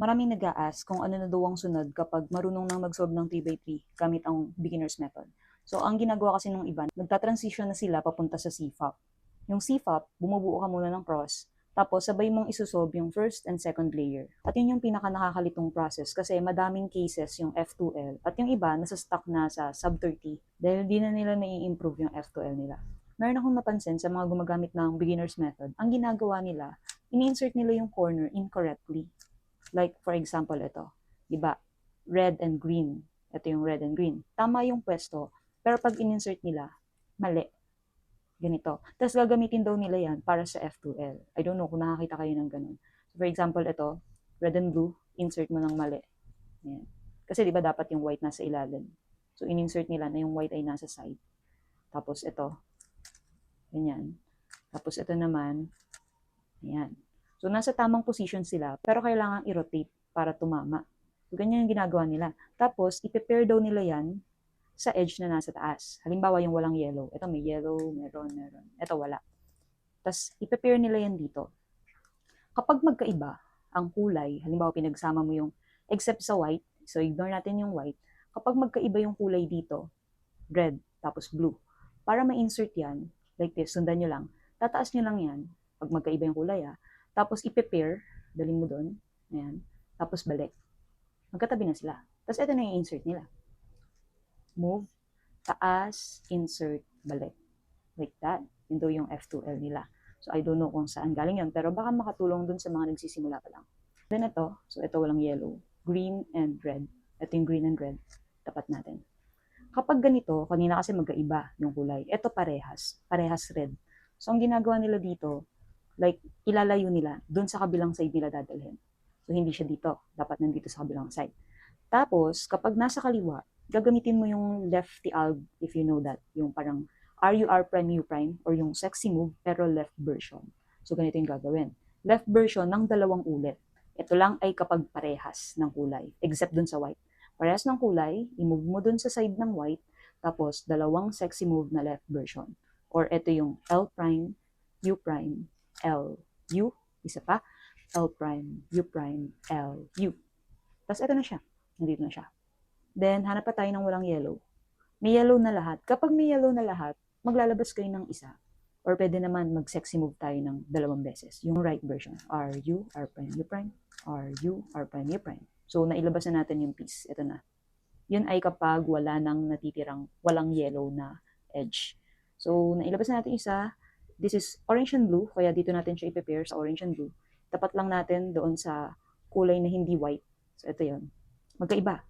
Maraming nag-a-ask kung ano na daw ang sunod kapag marunong nang mag-solve ng 3x3 gamit ang beginner's method. So, ang ginagawa kasi ng iba, nagta-transition na sila papunta sa CFOP. Yung CFOP, bumubuo ka muna ng cross, tapos sabay mong isosolve yung first and second layer. At yun yung pinaka nakakalitong process kasi madaming cases yung F2L at yung iba nasa stuck na sa sub 30 dahil di na nila nai-improve yung F2L nila. Meron akong napansin sa mga gumagamit ng beginner's method, ang ginagawa nila, ini-insert nila yung corner incorrectly. Like, for example, ito. Diba? Red and green. Ito yung red and green. Tama yung pwesto, pero pag in-insert nila, mali. Ganito. Tapos gagamitin daw nila yan para sa F2L. I don't know kung nakakita kayo ng ganun. So, for example, ito, red and blue, insert mo ng mali. Ayan. Kasi diba dapat yung white nasa ilalim. So, in-insert nila na yung white ay nasa side. Tapos ito, ganyan. Tapos ito naman, ayan. So, nasa tamang position sila, pero kailangan i-rotate para tumama. So, ganyan yung ginagawa nila. Tapos, i-prepare daw nila yan sa edge na nasa taas. Halimbawa, yung walang yellow. Ito may yellow, meron. Ito wala. Tapos, i-prepare nila yan dito. Kapag magkaiba ang kulay, halimbawa, pinagsama mo yung, except sa white, so ignore natin yung white, kapag magkaiba yung kulay dito, red, tapos blue, para ma-insert yan, like this, sundan nyo lang, tataas nyo lang yan, pag magkaiba yung kulay tapos i-prepare, dalhin mo doon, ayan, tapos balik. Magkatabi na sila. Tapos ito na yung insert nila. Move, taas, insert, balik. Like that. Yun daw yung F2L nila. So I don't know kung saan galing yun, pero baka makatulong dun sa mga nagsisimula pa lang. Then ito, so ito walang yellow, green and red. Ito yung green and red. Tapat natin. Kapag ganito, kanina kasi magkaiba yung kulay. Ito parehas red. So ang ginagawa nila dito, like ilalayo nila doon sa kabilang side nila dadalhin. So hindi siya dito, dapat nandito sa kabilang side. Tapos kapag nasa kaliwa, gagamitin mo yung lefty alg if you know that, yung parang RUR prime U prime or yung sexy move pero left version. So ganito yung gagawin. Left version ng dalawang ulit. Ito lang ay kapag parehas ng kulay, except dun sa white. Parehas ng kulay, i-move mo dun sa side ng white, tapos dalawang sexy move na left version. Or ito yung L prime, U prime, L, U, isa pa, L prime, U prime, L, U. Tapos ito na siya. Nandito na siya. Then, hanap pa tayo ng walang yellow. May yellow na lahat. Kapag may yellow na lahat, maglalabas kayo ng isa. Or pwede naman mag-sexy move tayo ng dalawang beses. Yung right version. R, U, R prime, U prime, R, U, R prime, U prime. So, nailabas na natin yung piece. Ito na. Yun ay kapag wala nang natitirang walang yellow na edge. So, nailabas na natin isa. This is orange and blue, kaya dito natin siya i-prepare sa orange and blue. Tapat lang natin doon sa kulay na hindi white. So, ito yun. Magkaiba.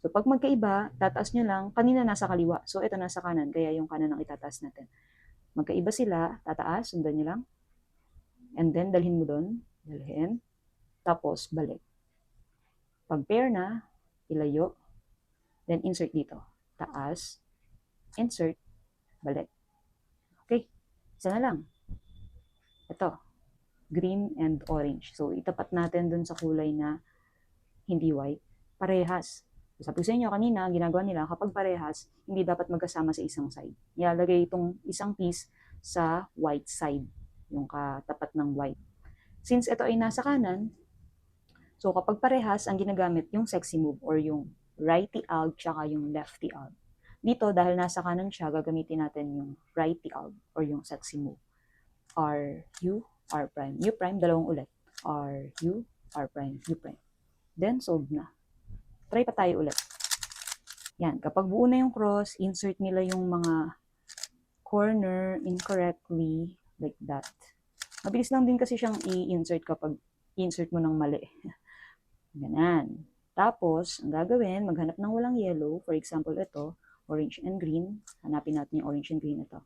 So, pag magkaiba, tataas nyo lang. Kanina nasa kaliwa. So, ito nasa kanan. Kaya yung kanan ang itataas natin. Magkaiba sila, tataas, sundan nyo lang. And then, dalhin mo doon. Dalhin. Tapos, balik. Pag pair na, ilayo. Then, insert dito. Taas. Insert. Balik. Okay. Isa na lang. Ito. Green and orange. So, itapat natin dun sa kulay na hindi white. Parehas. Sabi ko sa inyo kanina, ginagawa nila, kapag parehas, hindi dapat magkasama sa isang side. Ilalagay itong isang piece sa white side, yung katapat ng white. Since ito ay nasa kanan, so kapag parehas, ang ginagamit yung sexy move or yung righty alg tsaka yung lefty alg. Dito, dahil nasa kanan siya, gagamitin natin yung righty alg or yung sexy move. R, U, R prime, U prime, dalawang ulit. R, U, R prime, U prime. Then, solve na. Try pa tayo ulit. Yan, kapag buo na yung cross, insert nila yung mga corner incorrectly, like that. Mabilis lang din kasi siyang i-insert kapag insert mo ng mali. Ganyan. Tapos, ang gagawin, maghanap ng walang yellow. For example, ito, orange and green. Hanapin natin yung orange and green ito.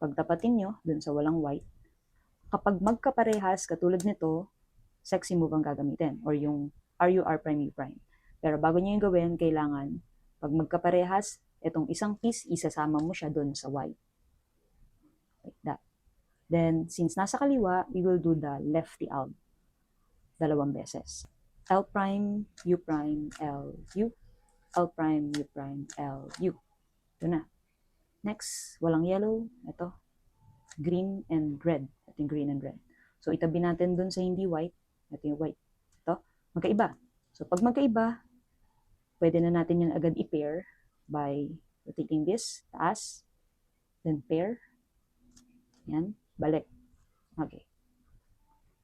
Pagtapatin nyo dun sa walang white, kapag magkaparehas, katulad nito, sexy move ang gagamitin or yung RUR prime U prime. Pero bago nyo yung gawin, kailangan, pag magkaparehas, itong isang piece, isasama mo siya dun sa white. Like that. Then, since nasa kaliwa, we will do the lefty alg. Dalawang beses. L prime, U prime, L, U. L prime, U prime, L, U. Ito na. Next, walang yellow. Ito. Green and red. Ito yung green and red. So, itabi natin dun sa hindi white. Ito yung white. Ito. magkaiba. So, pag magkaiba, pwede na natin yan agad i-pair by rotating this, taas, then pair, yan, balik. Okay.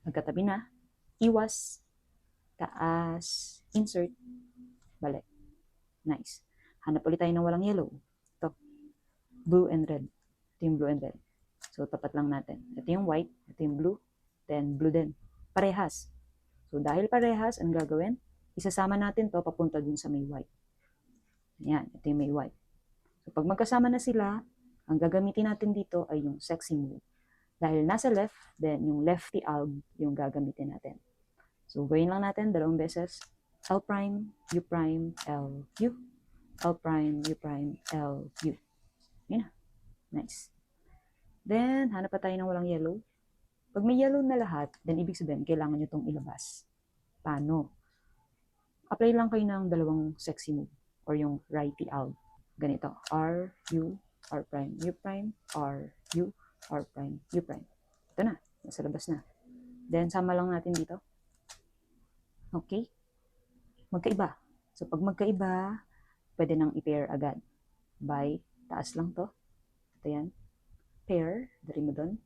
Magkatabi na, iwas, taas, insert, balik. Nice. Hanap ulit tayo ng walang yellow. Ito, blue and red. Ito yung blue and red. So, tapat lang natin. Ito yung white, ito yung blue, then blue din. Parehas. So, dahil parehas, ang gagawin, isasama natin to papunta dun sa may white. Ayan, ito yung may white. So, pag magkasama na sila, ang gagamitin natin dito ay yung sexy move. Dahil nasa left, then yung lefty alg yung gagamitin natin. So, gawin lang natin dalawang beses. L prime, U prime, L, U. L prime, U prime, L, U. Yun na. Nice. Then, hanap pa tayo ng walang yellow. Pag may yellow na lahat, then ibig sabihin, kailangan nyo itong ilabas. Paano? Apply lang kayo ng dalawang sexy move or yung righty alg. Ganito. R, U, R prime, U prime, R, U, R prime, U prime. Ito na. Nasa labas na. Then, sama lang natin dito. Okay? Magkaiba. So, pag magkaiba, pwede nang i-pair agad. By, taas lang to. Ito yan. Pair, dari mo doon.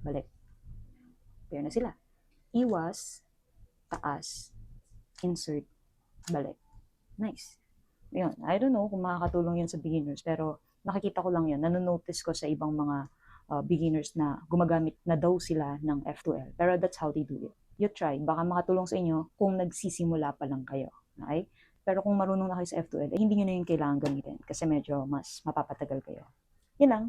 Balik. Pair na sila. Iwas, taas, insert, balik. Nice. Yun. I don't know kung makakatulong yun sa beginners, pero nakikita ko lang yun. Nanonotice ko sa ibang mga beginners na gumagamit na daw sila ng F2L. Pero that's how they do it. You try. Baka makatulong sa inyo kung nagsisimula pa lang kayo. Okay? Pero kung marunong na kayo sa F2L, hindi nyo na yung kailangan gamitin kasi medyo mas mapapatagal kayo. Yun lang.